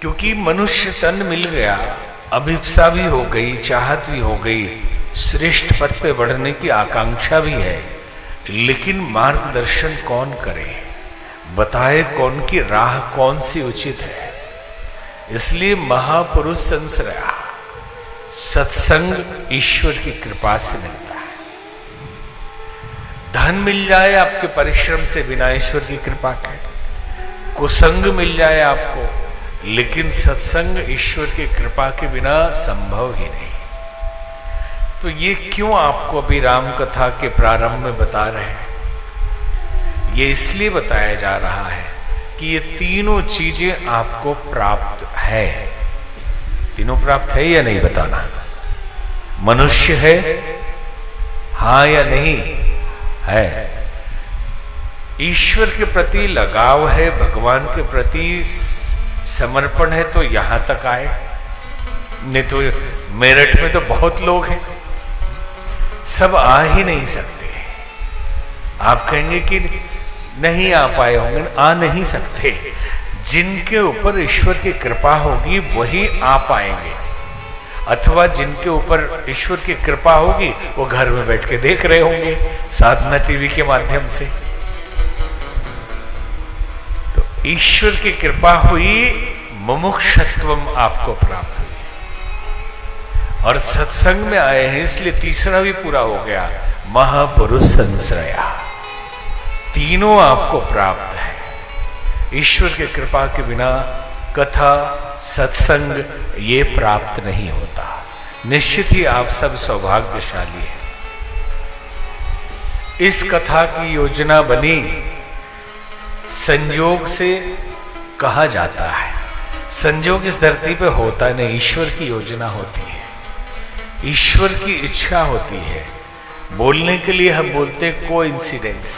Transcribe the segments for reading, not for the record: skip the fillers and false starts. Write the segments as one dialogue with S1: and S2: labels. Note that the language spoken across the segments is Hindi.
S1: क्योंकि मनुष्य तन मिल गया, अभिप्सा भी हो गई, चाहत भी हो गई, श्रेष्ठ पथ पे बढ़ने की आकांक्षा भी है, लेकिन मार्गदर्शन कौन करे, बताए कौन की राह कौन सी उचित है। इसलिए महापुरुष संश्रया, सत्संग ईश्वर की कृपा से मिलता है। धन मिल जाए आपके परिश्रम से बिना ईश्वर की कृपा के, कुसंग मिल जाए आपको, लेकिन सत्संग ईश्वर की कृपा के बिना संभव ही नहीं। तो ये क्यों आपको अभी राम कथा के प्रारंभ में बता रहे हैं? ये इसलिए बताया जा रहा है कि ये तीनों चीजें आपको प्राप्त है। तीनों प्राप्त है या नहीं बताना? मनुष्य है, हां या नहीं है। ईश्वर के प्रति लगाव है, भगवान के प्रति समर्पण है, तो यहां तक आए। नहीं तो मेरठ में तो बहुत लोग हैं, सब आ ही नहीं सकते। आप कहेंगे कि नहीं आ पाए होंगे, आ नहीं सकते। जिनके ऊपर ईश्वर की कृपा होगी वही आ पाएंगे, अथवा जिनके ऊपर ईश्वर की कृपा होगी वो घर में बैठ के देख रहे होंगे साधना टीवी के माध्यम से। तो ईश्वर की कृपा हुई, मुमुक्षत्वम आपको प्राप्त हुई, और सत्संग में आए हैं इसलिए तीसरा भी पूरा हो गया, महापुरुष संश्रया। तीनों आपको प्राप्त है। ईश्वर की कृपा के बिना कथा सत्संग ये प्राप्त नहीं होता। निश्चित ही आप सब सौभाग्यशाली हैं। इस कथा की योजना बनी, संयोग से कहा जाता है। संयोग इस धरती पे होता नहीं, ईश्वर की योजना होती है, ईश्वर की इच्छा होती है। बोलने के लिए हम बोलते हैं कोइंसिडेंस,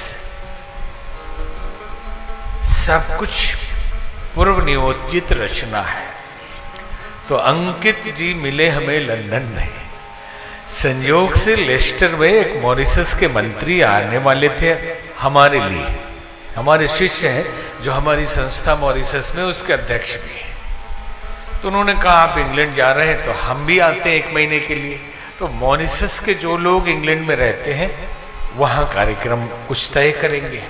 S1: सब कुछ पूर्व नियोजित रचना है। तो अंकित जी मिले हमें लंदन में, संयोग से लेस्टर में एक मॉरिशस के मंत्री आने वाले थे हमारे लिए। हमारे शिष्य हैं जो हमारी संस्था मॉरिशस में, उसके अध्यक्ष भी हैं। तो उन्होंने कहा आप इंग्लैंड जा रहे हैं तो हम भी आते हैं 1 महीने के लिए। तो मॉरिशस के जो लोग इंग्लैंड में रहते हैं वहां कार्यक्रम कुछ तय करेंगे।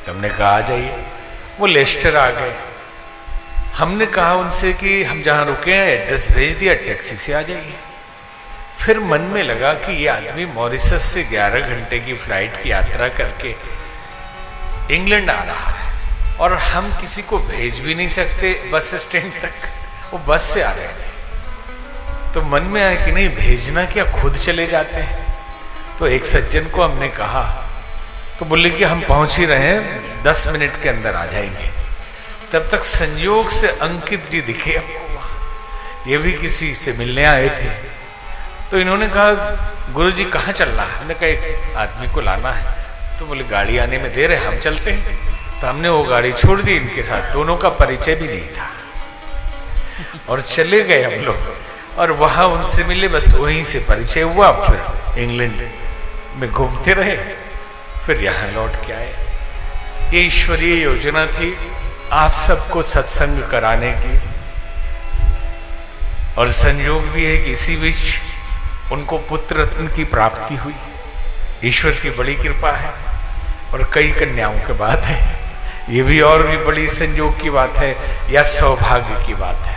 S1: तो हमने कहा आ जाइए। वो लेस्टर आ गए। हमने कहा उनसे कि हम जहां रुके हैं एड्रेस भेज दिया, टैक्सी से आ जाइए। फिर मन में लगा कि ये आदमी मॉरिशस से 11 घंटे की फ्लाइट की यात्रा करके इंग्लैंड आ रहा है, और हम किसी को भेज भी नहीं सकते बस स्टैंड तक, वो बस से आ रहे थे। तो मन में आया कि नहीं भेजना क्या, खुद चले जाते हैं। तो एक सज्जन को हमने कहा, तो बोले कि हम पहुंच ही रहे हैं, 10 मिनट के अंदर आ जाएंगे। तब तक संयोग से अंकित जी दिखे हमको, ये भी किसी से मिलने आए थे। तो इन्होंने कहा गुरुजी कहाँ चल रहा है? हमने कहा एक आदमी को लाना है। तो बोले गाड़ी आने में देर है, हम चलते हैं। तो हमने वो गाड़ी छोड़ दी इनके साथ, दोनों का परिचय भी नहीं था, और चले गए हम लोग। और वहां उनसे मिले, बस वहीं से परिचय हुआ। फिर इंग्लैंड में घूमते रहे, फिर यहां लौट के आए। ये ईश्वरीय योजना थी आप सबको सत्संग कराने की, और संयोग भी है कि इसी बीच उनको पुत्र रत्न की प्राप्ति हुई। ईश्वर की बड़ी कृपा है, और कई कन्याओं की बात है। ये भी और भी बड़ी संयोग की बात है या सौभाग्य की बात है।